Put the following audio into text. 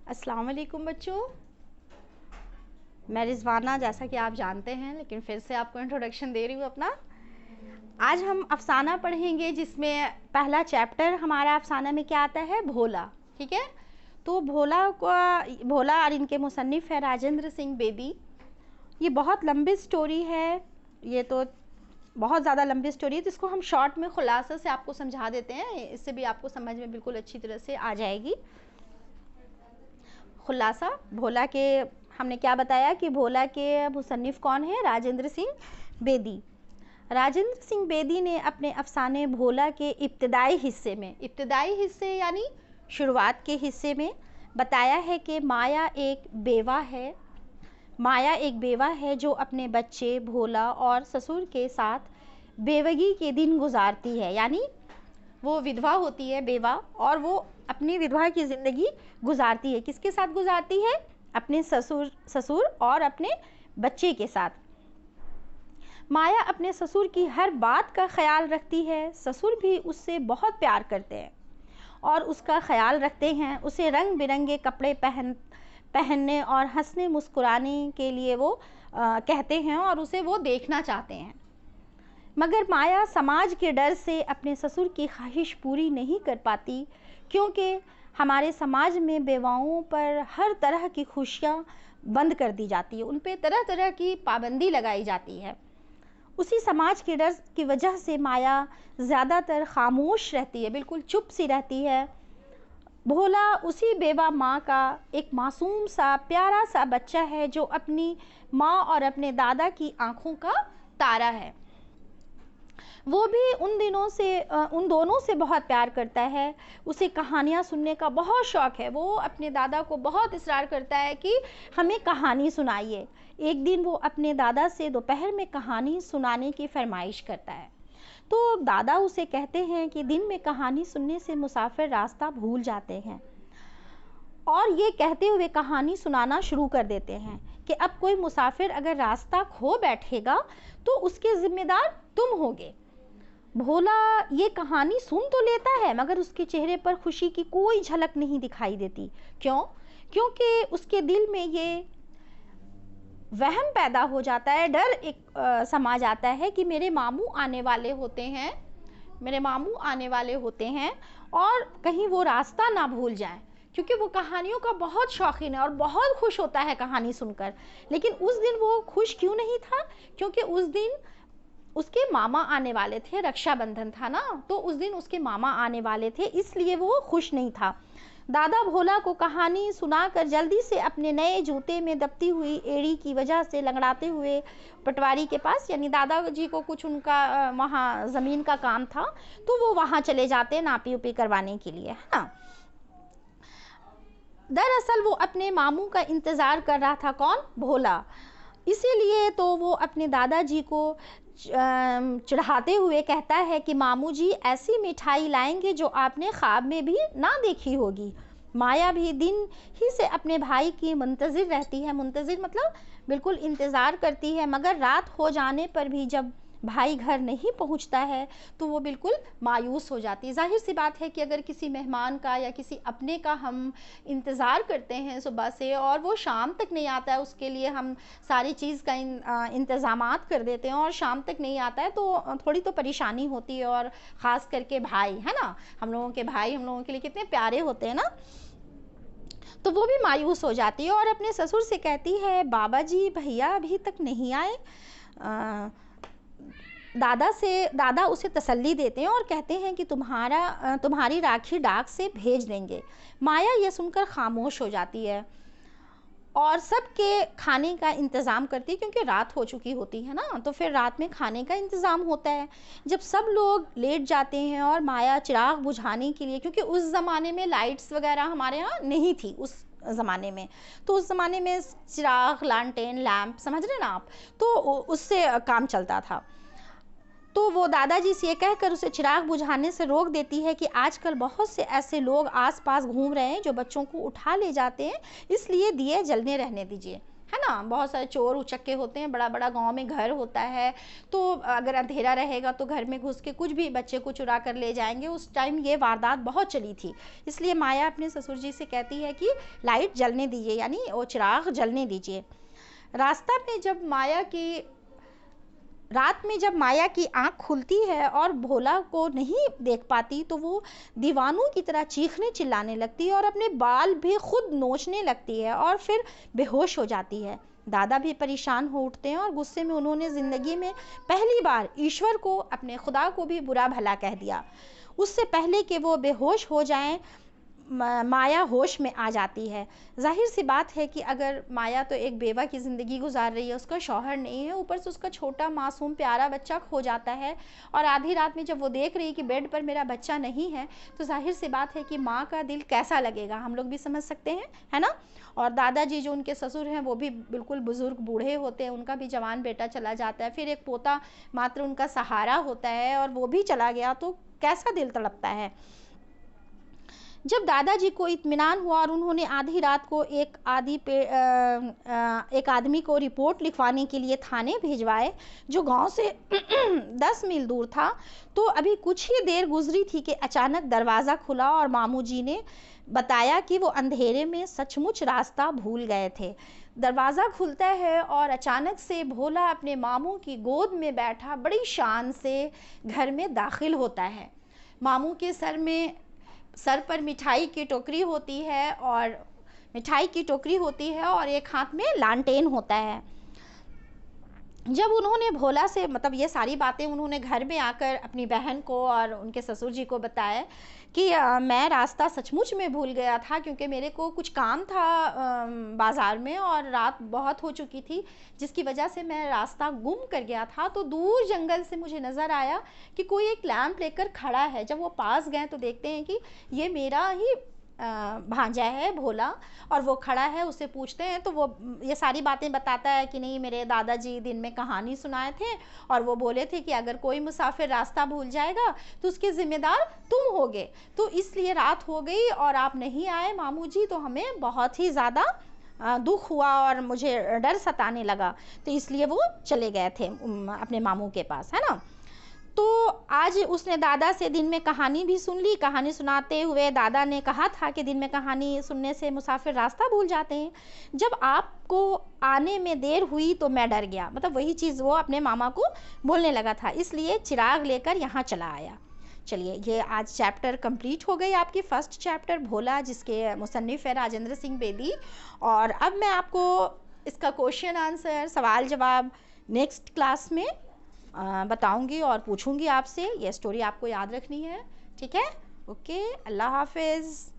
अस्सलाम वालेकुम बच्चों, मैं रिजवाना, जैसा कि आप जानते हैं, लेकिन फिर से आपको इंट्रोडक्शन दे रही हूँ अपना। आज हम अफसाना पढ़ेंगे जिसमें पहला चैप्टर हमारा अफसाना में क्या आता है, भोला। ठीक है, तो भोला और इनके मुसन्निफ़ है राजेंद्र सिंह बेदी। ये बहुत लंबी स्टोरी है, ये तो बहुत ज़्यादा लंबी स्टोरी है, तो इसको हम शॉर्ट में खुलासा से आपको समझा देते हैं, इससे भी आपको समझ में बिल्कुल अच्छी तरह से आ जाएगी। खुलासा, भोला के हमने क्या बताया कि भोला के मुसन्निफ़ कौन है, राजेंद्र सिंह बेदी। राजेंद्र सिंह बेदी ने अपने अफसाने भोला के इब्तदाई हिस्से यानी शुरुआत के हिस्से में बताया है कि माया एक बेवा है जो अपने बच्चे भोला और ससुर के साथ बेवगी के दिन गुजारती है। यानी वो विधवा होती है, बेवा, और वो अपनी विधवा की ज़िंदगी गुजारती है। किसके साथ गुजारती है? अपने ससुर और अपने बच्चे के साथ। माया अपने ससुर की हर बात का ख्याल रखती है। ससुर भी उससे बहुत प्यार करते हैं और उसका ख्याल रखते हैं। उसे रंग बिरंगे कपड़े पहनने और हंसने मुस्कुराने के लिए वो कहते हैं और उसे वो देखना चाहते हैं। मगर माया समाज के डर से अपने ससुर की ख्वाहिश पूरी नहीं कर पाती, क्योंकि हमारे समाज में बेवाओं पर हर तरह की खुशियाँ बंद कर दी जाती है, उन पे तरह तरह की पाबंदी लगाई जाती है। उसी समाज के डर की वजह से माया ज़्यादातर खामोश रहती है, बिल्कुल चुप सी रहती है। भोला उसी बेवा माँ का एक मासूम सा प्यारा सा बच्चा है जो अपनी माँ और अपने दादा की आँखों का तारा है। वो भी उन दोनों से बहुत प्यार करता है। उसे कहानियाँ सुनने का बहुत शौक़ है। वो अपने दादा को बहुत इसरार करता है कि हमें कहानी सुनाइए। एक दिन वो अपने दादा से दोपहर में कहानी सुनाने की फरमाइश करता है, तो दादा उसे कहते हैं कि दिन में कहानी सुनने से मुसाफिर रास्ता भूल जाते हैं, और ये कहते हुए कहानी सुनाना शुरू कर देते हैं कि अब कोई मुसाफिर अगर रास्ता खो बैठेगा तो उसके ज़िम्मेदार तुम होगे। भोला ये कहानी सुन तो लेता है, मगर उसके चेहरे पर खुशी की कोई झलक नहीं दिखाई देती। क्यों? क्योंकि उसके दिल में ये वहम पैदा हो जाता है, डर समा जाता है कि मेरे मामू आने वाले होते हैं और कहीं वो रास्ता ना भूल जाएं, क्योंकि वो कहानियों का बहुत शौकीन है और बहुत खुश होता है कहानी सुनकर। लेकिन उस दिन वो खुश क्यों नहीं था? क्योंकि उस दिन उसके मामा आने वाले थे, रक्षाबंधन था ना, तो उस दिन उसके मामा आने वाले थे, इसलिए वो खुश नहीं था। दादा भोला को कहानी सुनाकर जल्दी से अपने नए जूते में दबती हुई एड़ी की वजह से लंगड़ाते हुए पटवारी के पास, यानी दादाजी को कुछ उनका वहाँ ज़मीन का काम था, तो वो वहाँ चले जाते नापी उपी करवाने के लिए, है ना। दरअसल वो अपने मामू का इंतज़ार कर रहा था। कौन? भोला। इसीलिए तो वो अपने दादाजी को चढ़ाते हुए कहता है कि मामू जी ऐसी मिठाई लाएंगे जो आपने ख्वाब में भी ना देखी होगी। माया भी दिन ही से अपने भाई की मुंतज़िर रहती है। मुंतज़िर मतलब बिल्कुल इंतज़ार करती है, मगर रात हो जाने पर भी जब भाई घर नहीं पहुंचता है तो वो बिल्कुल मायूस हो जाती है। जाहिर सी बात है कि अगर किसी मेहमान का या किसी अपने का हम इंतज़ार करते हैं सुबह से और वो शाम तक नहीं आता है, उसके लिए हम सारी चीज़ का इंतज़ामात कर देते हैं और शाम तक नहीं आता है, तो थोड़ी तो परेशानी होती है। और ख़ास करके भाई, है ना, हम लोगों के भाई हम लोगों के लिए कितने प्यारे होते हैं ना, तो वो भी मायूस हो जाती है और अपने ससुर से कहती है, बाबा जी भैया अभी तक नहीं आए। दादा उसे तसल्ली देते हैं और कहते हैं कि तुम्हारी राखी डाक से भेज देंगे। माया यह सुनकर खामोश हो जाती है और सबके खाने का इंतज़ाम करती है, क्योंकि रात हो चुकी होती है ना, तो फिर रात में खाने का इंतज़ाम होता है। जब सब लोग लेट जाते हैं और माया चिराग बुझाने के लिए, क्योंकि उस ज़माने में लाइट्स वगैरह हमारे यहाँ नहीं थी उस ज़माने में, तो उस ज़माने में चिराग, लालटेन, लैंप, समझ रहे ना आप, तो उससे काम चलता था। तो वो दादाजी से ये कहकर उसे चिराग बुझाने से रोक देती है कि आजकल बहुत से ऐसे लोग आसपास घूम रहे हैं जो बच्चों को उठा ले जाते हैं, इसलिए दिए जलने रहने दीजिए। है ना, बहुत सारे चोर उचक्के होते हैं, बड़ा बड़ा गांव में घर होता है, तो अगर अंधेरा रहेगा तो घर में घुस के कुछ भी बच्चे को चुरा कर ले जाएंगे। उस टाइम ये वारदात बहुत चली थी, इसलिए माया अपने ससुर जी से कहती है कि लाइट जलने दीजिए, यानी वो चिराग जलने दीजिए। रास्ता में जब माया की रात में जब माया की आंख खुलती है और भोला को नहीं देख पाती, तो वो दीवानों की तरह चीखने चिल्लाने लगती है और अपने बाल भी खुद नोचने लगती है और फिर बेहोश हो जाती है। दादा भी परेशान हो उठते हैं और गुस्से में उन्होंने ज़िंदगी में पहली बार ईश्वर को, अपने खुदा को भी बुरा भला कह दिया। उससे पहले कि वो बेहोश हो जाएं, माया होश में आ जाती है। जाहिर सी बात है कि अगर माया तो एक बेवा की ज़िंदगी गुजार रही है, उसका शौहर नहीं है, ऊपर से उसका छोटा मासूम प्यारा बच्चा खो जाता है, और आधी रात में जब वो देख रही है कि बेड पर मेरा बच्चा नहीं है, तो जाहिर सी बात है कि माँ का दिल कैसा लगेगा, हम लोग भी समझ सकते हैं, है ना। और दादाजी जो उनके ससुर हैं वो भी बिल्कुल बुजुर्ग बूढ़े होते हैं, उनका भी जवान बेटा चला जाता है, फिर एक पोता मात्र उनका सहारा होता है और वो भी चला गया, तो कैसा दिल तड़पता है। जब दादाजी को इत्मीनान हुआ और उन्होंने आधी रात को एक आदमी को रिपोर्ट लिखवाने के लिए थाने भिजवाए, जो गांव से 10 मील दूर था, तो अभी कुछ ही देर गुजरी थी कि अचानक दरवाज़ा खुला और मामू जी ने बताया कि वो अंधेरे में सचमुच रास्ता भूल गए थे। दरवाज़ा खुलता है और अचानक से भोला अपने मामू की गोद में बैठा बड़ी शान से घर में दाखिल होता है। मामू के सर पर मिठाई की टोकरी होती है और एक हाथ में लालटेन होता है। जब उन्होंने भोला से, मतलब ये सारी बातें उन्होंने घर में आकर अपनी बहन को और उनके ससुर जी को बताया कि मैं रास्ता सचमुच में भूल गया था, क्योंकि मेरे को कुछ काम था बाज़ार में और रात बहुत हो चुकी थी, जिसकी वजह से मैं रास्ता गुम कर गया था। तो दूर जंगल से मुझे नज़र आया कि कोई एक लैंप लेकर खड़ा है। जब वो पास गए तो देखते हैं कि ये मेरा ही भांजा है भोला, और वो खड़ा है। उससे पूछते हैं तो वो ये सारी बातें बताता है कि नहीं, मेरे दादाजी दिन में कहानी सुनाए थे और वो बोले थे कि अगर कोई मुसाफिर रास्ता भूल जाएगा तो उसके ज़िम्मेदार तुम होगे, तो इसलिए रात हो गई और आप नहीं आए मामू जी, तो हमें बहुत ही ज़्यादा दुख हुआ और मुझे डर सताने लगा, तो इसलिए वो चले गए थे अपने मामू के पास, है ना। तो आज उसने दादा से दिन में कहानी भी सुन ली। कहानी सुनाते हुए दादा ने कहा था कि दिन में कहानी सुनने से मुसाफिर रास्ता भूल जाते हैं। जब आपको आने में देर हुई तो मैं डर गया, मतलब वही चीज़ वो अपने मामा को बोलने लगा था, इसलिए चिराग लेकर यहाँ चला आया। चलिए, ये आज चैप्टर कंप्लीट हो गई, आपकी फर्स्ट चैप्टर भोला, जिसके मुसन्निफ़ है राजेंद्र सिंह बेदी। और अब मैं आपको इसका क्वेश्चन आंसर, सवाल जवाब नेक्स्ट क्लास में बताऊंगी और पूछूंगी आपसे। ये स्टोरी आपको याद रखनी है, ठीक है। ओके, अल्लाह हाफिज़।